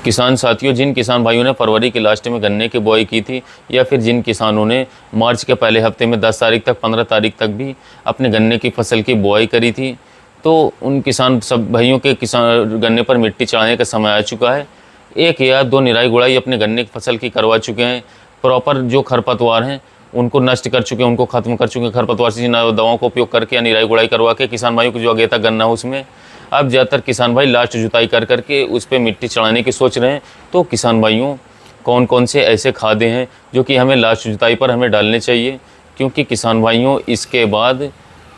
किसान साथियों, जिन किसान भाइयों ने फरवरी के लास्ट में गन्ने की बुआई की थी, या फिर जिन किसानों ने मार्च के पहले हफ्ते में 10 तारीख तक 15 तारीख तक भी अपने गन्ने की फसल की बुआई करी थी, तो उन किसान सब भाइयों के किसान गन्ने पर मिट्टी चढ़ाने का समय आ चुका है। 1 या 2 निराई गुड़ाई अपने गन्ने की फसल की करवा चुके हैं। प्रॉपर जो खरपतवार हैं उनको नष्ट कर चुके हैं, उनको ख़त्म कर चुके हैं। खरपतवार से दवाओं का उपयोग करके या निराई गुड़ाई करवा के किसान भाइयों को जो अगेता गन्ना हो उसमें अब ज़्यादातर किसान भाई लास्ट जुताई कर करके उस पर मिट्टी चढ़ाने की सोच रहे हैं। तो किसान भाइयों, कौन कौन से ऐसे खादें हैं जो कि हमें लास्ट जुताई पर हमें डालने चाहिए, क्योंकि किसान भाइयों इसके बाद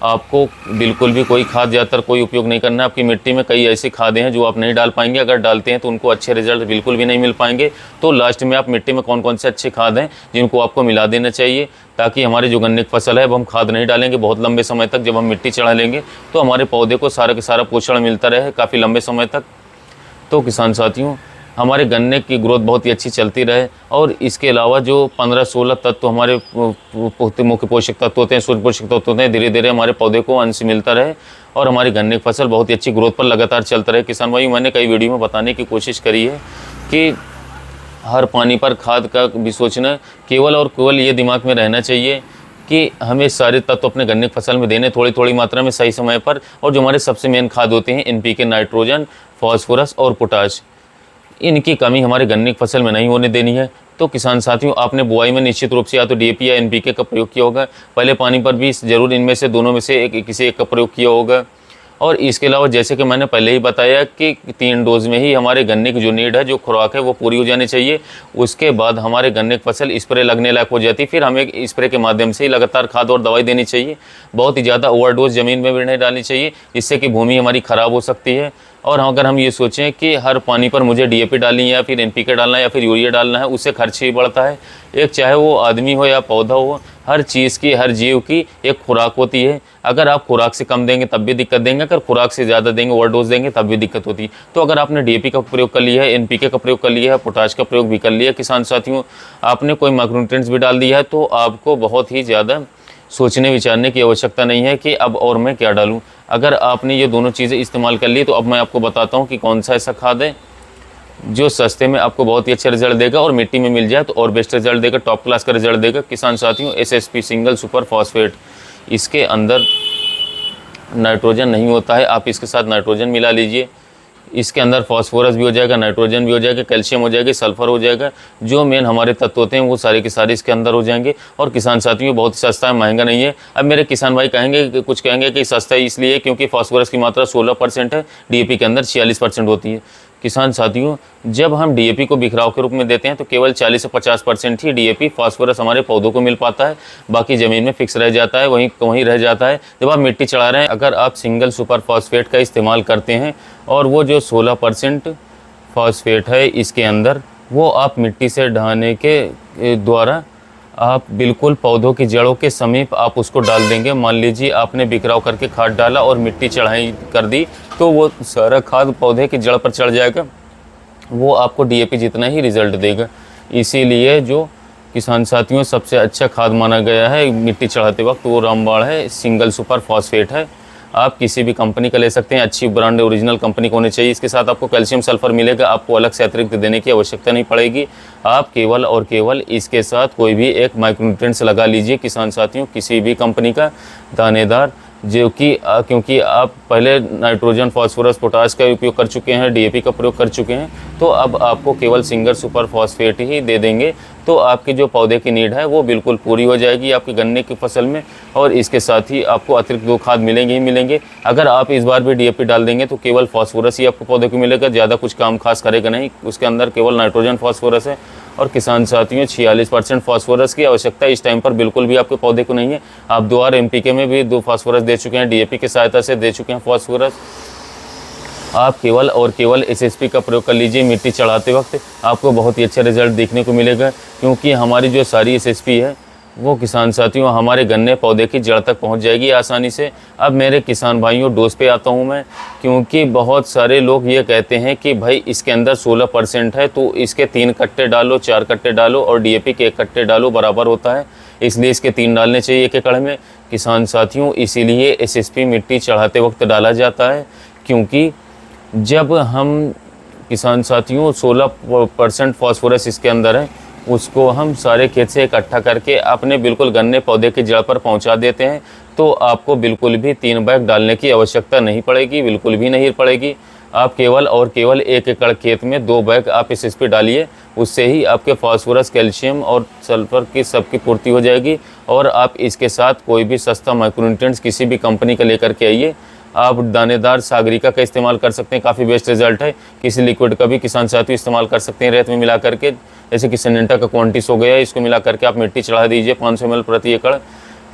आपको बिल्कुल भी कोई खाद ज़्यादातर कोई उपयोग नहीं करना है। आपकी मिट्टी में कई ऐसी खादें हैं जो आप नहीं डाल पाएंगे, अगर डालते हैं तो उनको अच्छे रिजल्ट बिल्कुल भी नहीं मिल पाएंगे। तो लास्ट में आप मिट्टी में कौन कौन से अच्छे खाद हैं जिनको आपको मिला देना चाहिए, ताकि हमारी जो गन्ने की फसल है अब हम खाद नहीं डालेंगे बहुत लंबे समय तक। जब हम मिट्टी चढ़ा लेंगे तो हमारे पौधे को सारा का सारा पोषण मिलता रहे काफ़ी लंबे समय तक। तो किसान साथियों, हमारे गन्ने की ग्रोथ बहुत ही अच्छी चलती रहे, और इसके अलावा जो 15-16 तत्व हमारे मुख्य पोषक तत्व होते हैं, सूक्ष्म पोषक तत्व होते हैं, धीरे धीरे हमारे पौधे को अंश मिलता रहे और हमारी गन्ने की फसल बहुत ही अच्छी ग्रोथ पर लगातार चलता रहे। किसान भाई, मैंने कई वीडियो में बताने की कोशिश करी है कि हर पानी पर खाद का भी सोचना, केवल और केवल ये दिमाग में रहना चाहिए कि हमें सारे तत्व अपने गन्ने की फसल में देने थोड़ी थोड़ी मात्रा में सही समय पर। और जो हमारे सबसे मेन खाद होते हैं NPK, नाइट्रोजन, फॉस्फोरस और पोटाश, इनकी कमी हमारे गन्ने की फसल में नहीं होने देनी है। तो किसान साथियों, आपने बुआई में निश्चित रूप से या तो DAP या NPK का प्रयोग किया होगा। पहले पानी पर भी ज़रूर इनमें से दोनों में से किसी एक का प्रयोग किया होगा। और इसके अलावा जैसे कि मैंने पहले ही बताया कि 3 डोज में ही हमारे गन्ने की जो नीड है, जो खुराक है, वो पूरी हो जानी चाहिए। उसके बाद हमारे गन्ने की फसल स्प्रे लगने लायक हो जाती है, फिर हमें स्प्रे के माध्यम से ही लगातार खाद और दवाई देनी चाहिए। बहुत ही ज़्यादा ओवरडोज ज़मीन में भी नहीं डालनी चाहिए, जिससे कि भूमि हमारी ख़राब हो सकती है। और अगर हम ये सोचें कि हर पानी पर मुझे DAP डालनी है या फिर NPK डालना है या फिर यूरिया डालना है, उससे खर्च ही बढ़ता है। एक चाहे वो आदमी हो या पौधा हो, हर चीज़ की, हर जीव की एक खुराक होती है। अगर आप खुराक से कम देंगे तब भी दिक्कत देंगे, अगर खुराक से ज़्यादा देंगे, ओवरडोज देंगे, तब भी दिक्कत होती है। तो अगर आपने DAP का प्रयोग कर लिया है, NPK का प्रयोग कर लिया है, पोटाश का प्रयोग भी कर लिया है, किसान साथियों, आपने कोई माइक्रोन्यूट्रिएंट्स भी डाल दिया है, तो आपको बहुत ही ज़्यादा सोचने विचारने की आवश्यकता नहीं है कि अब और मैं क्या डालूं। अगर आपने ये दोनों चीज़ें इस्तेमाल कर ली, तो अब मैं आपको बताता हूं कि कौन सा ऐसा खाद है जो सस्ते में आपको बहुत ही अच्छा रिजल्ट देगा और मिट्टी में मिल जाए तो और बेस्ट रिजल्ट देगा, टॉप क्लास का रिजल्ट देगा। किसान साथियों, SSP सिंगल सुपर फॉस्फेट, इसके अंदर नाइट्रोजन नहीं होता है, आप इसके साथ नाइट्रोजन मिला लीजिए। इसके अंदर फास्फोरस भी हो जाएगा, नाइट्रोजन भी हो जाएगा, कैल्शियम हो जाएगा, सल्फर हो जाएगा। जो मेन हमारे तत्व होते हैं वो सारे के सारे इसके अंदर हो जाएंगे। और किसान साथियों, बहुत ही सस्ता है, महंगा नहीं है। अब मेरे किसान भाई कहेंगे, कुछ कहेंगे कि सस्ता है इसलिए क्योंकि फास्फोरस की मात्रा 16% है, DAP के अंदर 46% होती है। किसान साथियों, जब हम DAP को बिखराव के रूप में देते हैं तो केवल 40 से 50% ही DAP फास्फोरस हमारे पौधों को मिल पाता है, बाकी ज़मीन में फिक्स रह जाता है, वहीं रह जाता है। जब आप मिट्टी चढ़ा रहे हैं, अगर आप सिंगल सुपर फॉस्फेट का इस्तेमाल करते हैं और वो जो 16% फॉस्फेट है इसके अंदर, वो आप मिट्टी से ढहाने के द्वारा आप बिल्कुल पौधों की जड़ों के समीप आप उसको डाल देंगे। मान लीजिए आपने बिखराव करके खाद डाला और मिट्टी चढ़ाई कर दी, तो वो सारा खाद पौधे की जड़ पर चढ़ जाएगा, वो आपको DAP जितना ही रिज़ल्ट देगा। इसीलिए जो किसान साथियों सबसे अच्छा खाद माना गया है मिट्टी चढ़ाते वक्त, वो रामबाण है, सिंगल सुपर फॉस्फेट है। आप किसी भी कंपनी का ले सकते हैं, अच्छी ब्रांड ओरिजिनल कंपनी को होनी चाहिए। इसके साथ आपको कैल्शियम सल्फर मिलेगा, आपको अलग से अतिरिक्त देने की आवश्यकता नहीं पड़ेगी। आप केवल और केवल इसके साथ कोई भी एक माइक्रोन्यूट्रिएंट्स लगा लीजिए किसान साथियों, किसी भी कंपनी का दानेदार, जो कि क्योंकि आप पहले नाइट्रोजन, फास्फोरस, पोटाश का उपयोग कर चुके हैं, DAP का प्रयोग कर चुके हैं, तो अब आपको केवल सिंगल सुपर फॉस्फेट ही दे देंगे, तो आपके जो पौधे की नीड है वो बिल्कुल पूरी हो जाएगी आपके गन्ने की फसल में। और इसके साथ ही आपको अतिरिक्त 2 खाद मिलेंगे ही मिलेंगे। अगर आप इस बार भी DAP डाल देंगे तो केवल फास्फोरस ही आपको पौधे को मिलेगा, ज़्यादा कुछ काम खास करेगा नहीं, उसके अंदर केवल नाइट्रोजन, फास्फोरस है। और किसान साथियों, 46% फास्फोरस की आवश्यकता इस टाइम पर बिल्कुल भी आपके पौधे को नहीं है। आप 2 बार NPK में भी 2 फास्फोरस दे चुके हैं, DAP की सहायता से दे चुके हैं फास्फोरस। आप केवल और केवल SSP का प्रयोग कर लीजिए मिट्टी चढ़ाते वक्त, आपको बहुत ही अच्छा रिजल्ट देखने को मिलेगा। क्योंकि हमारी जो सारी SSP है वो किसान साथियों हमारे गन्ने पौधे की जड़ तक पहुंच जाएगी आसानी से। अब मेरे किसान भाइयों, डोज पे आता हूं मैं, क्योंकि बहुत सारे लोग ये कहते हैं कि भाई इसके अंदर 16% है तो इसके 3 कट्टे डालो, 4 कट्टे डालो और DAP के 1 कट्टे डालो, बराबर होता है, इसलिए इसके 3 डालने चाहिए 1 एकड़ में। किसान साथियों, इसीलिए SSP मिट्टी चढ़ाते वक्त डाला जाता है, क्योंकि जब हम किसान साथियों 16% फास्फोरस इसके अंदर है, उसको हम सारे खेत से इकट्ठा करके अपने बिल्कुल गन्ने पौधे की जड़ पर पहुंचा देते हैं। तो आपको बिल्कुल भी 3 बैग डालने की आवश्यकता नहीं पड़ेगी, बिल्कुल भी नहीं पड़ेगी। आप केवल और केवल 1 एकड़ खेत में 2 बैग आप इस पे डालिए, उससे ही आपके फास्फोरस, कैल्शियम और सल्फर की सबकी पूर्ति हो जाएगी। और आप इसके साथ कोई भी सस्ता माइक्रोन्यूट्रिएंट्स किसी भी कंपनी का लेकर के आइए। आप दानेदार सागरिका का इस्तेमाल कर सकते हैं, काफ़ी बेस्ट रिजल्ट है। किसी लिक्विड का भी किसान साथी इस्तेमाल कर सकते हैं रेत में मिला करके, जैसे कि सिनेंटा का क्वांटिस हो गया, इसको मिला करके आप मिट्टी चढ़ा दीजिए 500 ml प्रति एकड़।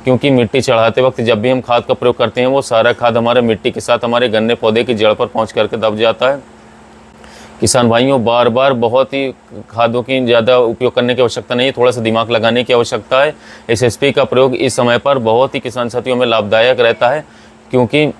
क्योंकि मिट्टी चढ़ाते वक्त जब भी हम खाद का प्रयोग करते हैं, वो सारा खाद हमारे मिट्टी के साथ हमारे गन्ने पौधे की जड़ पर पहुँच करके दब जाता है। किसान भाइयों, बार बार बहुत ही खादों की ज़्यादा उपयोग करने की आवश्यकता नहीं है, थोड़ा सा दिमाग लगाने की आवश्यकता है। SSP का प्रयोग इस समय पर बहुत ही किसान साथियों में लाभदायक रहता है, क्योंकि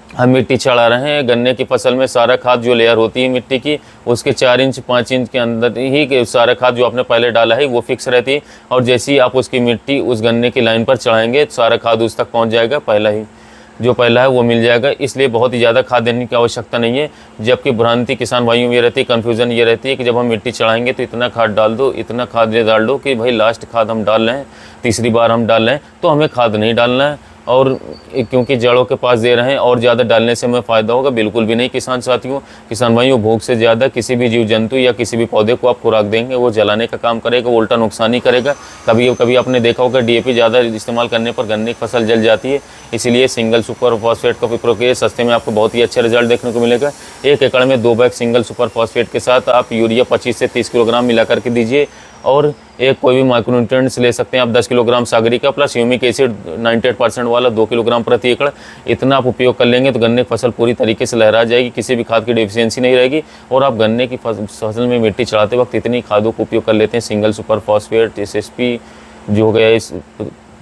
हम मिट्टी चढ़ा रहे हैं। गन्ने की फसल में सारा खाद जो लेयर होती है मिट्टी की, उसके 4 इंच 5 इंच के अंदर ही सारा खाद जो आपने पहले डाला है वो फिक्स रहती है। और जैसे ही आप उसकी मिट्टी उस गन्ने की लाइन पर चढ़ाएंगे, सारा खाद उस तक पहुंच जाएगा, पहला है वो मिल जाएगा। इसलिए बहुत ही ज़्यादा खाद देने की आवश्यकता नहीं है। जबकि भ्रांति किसान भाइयों में ये रहती है, कन्फ्यूज़न ये रहती है कि जब हम मिट्टी चढ़ाएंगे तो इतना खाद डाल दो, इतना खाद डाल दो कि भाई लास्ट खाद हम डाल रहे हैं, तीसरी बार हम डाल रहे हैं तो हमें खाद नहीं डालना है, और क्योंकि जड़ों के पास दे रहे हैं और ज़्यादा डालने से हमें फ़ायदा होगा। बिल्कुल भी नहीं किसान साथियों। किसान भाइयों, भूख से ज़्यादा किसी भी जीव जंतु या किसी भी पौधे को आप खुराक देंगे, वो जलाने का काम करेगा, वो उल्टा नुकसान ही करेगा। कभी कभी आपने देखा होगा DAP ज़्यादा इस्तेमाल करने पर गन्ने की फसल जल जाती है। इसीलिए सिंगल सुपर फॉस्फेट का प्रयोग कीजिए, सस्ते में आपको बहुत ही अच्छा रिजल्ट देखने को मिलेगा। 1 एकड़ में 2 बैग सिंगल सुपर फॉस्फेट के साथ आप यूरिया 25 से 30 किलोग्राम मिला करके दीजिए। और एक कोई भी माइक्रोन्यूट्रिएंट्स ले सकते हैं आप 10 kilogram Sagarika plus humic acid 98% वाला 2 किलोग्राम प्रति एकड़। इतना आप उपयोग कर लेंगे तो गन्ने की फसल पूरी तरीके से लहरा जाएगी, किसी भी खाद की डेफिशिएंसी नहीं रहेगी। और आप गन्ने की फसल में मिट्टी चढ़ाते वक्त इतनी खादों को उपयोग कर लेते हैं, सिंगल सुपर फॉस्फेट, SSP जो हो गया, इस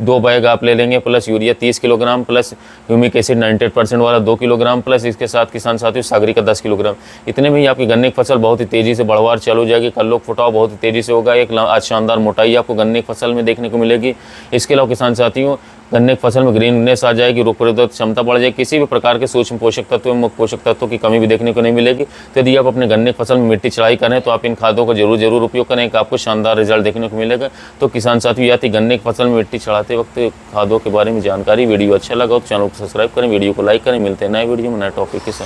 2 बैग आप ले लेंगे, plus urea 30 kilogram, plus humic acid 98% वाला 2 किलोग्राम, प्लस इसके साथ किसान साथियों सागरिका 10 किलोग्राम। इतने में ही आपकी गन्ने की फसल बहुत ही तेज़ी से बढ़वार चालू हो जाएगी। कल्लो फुटाव बहुत ही तेज़ी से होगा। एक आज शानदार मोटाई आपको गन्ने की फसल में देखने को मिलेगी। इसके अलावा किसान साथियों, गन्ने की फसल में ग्रीननेस आ जाएगी, रोग प्रतिरोधक क्षमता बढ़ जाएगी, किसी भी प्रकार के सूक्ष्म पोषक तत्व, मुख्य पोषक तत्वों की कमी भी देखने को नहीं मिलेगी। तो यदि आप अपने गन्ने की फसल में मिट्टी चढ़ाई करें तो आप इन खादों का जरूर उपयोग करें, आपको शानदार रिजल्ट देखने को मिलेगा। तो किसान साथियों, या गन्ने की फसल में मिट्टी चढ़ाते वक्त खादों के बारे में जानकारी, वीडियो अच्छा लगा तो चैनल को सब्सक्राइब करें, वीडियो को लाइक करें। मिलते हैं नए वीडियो में नए टॉपिक के साथ।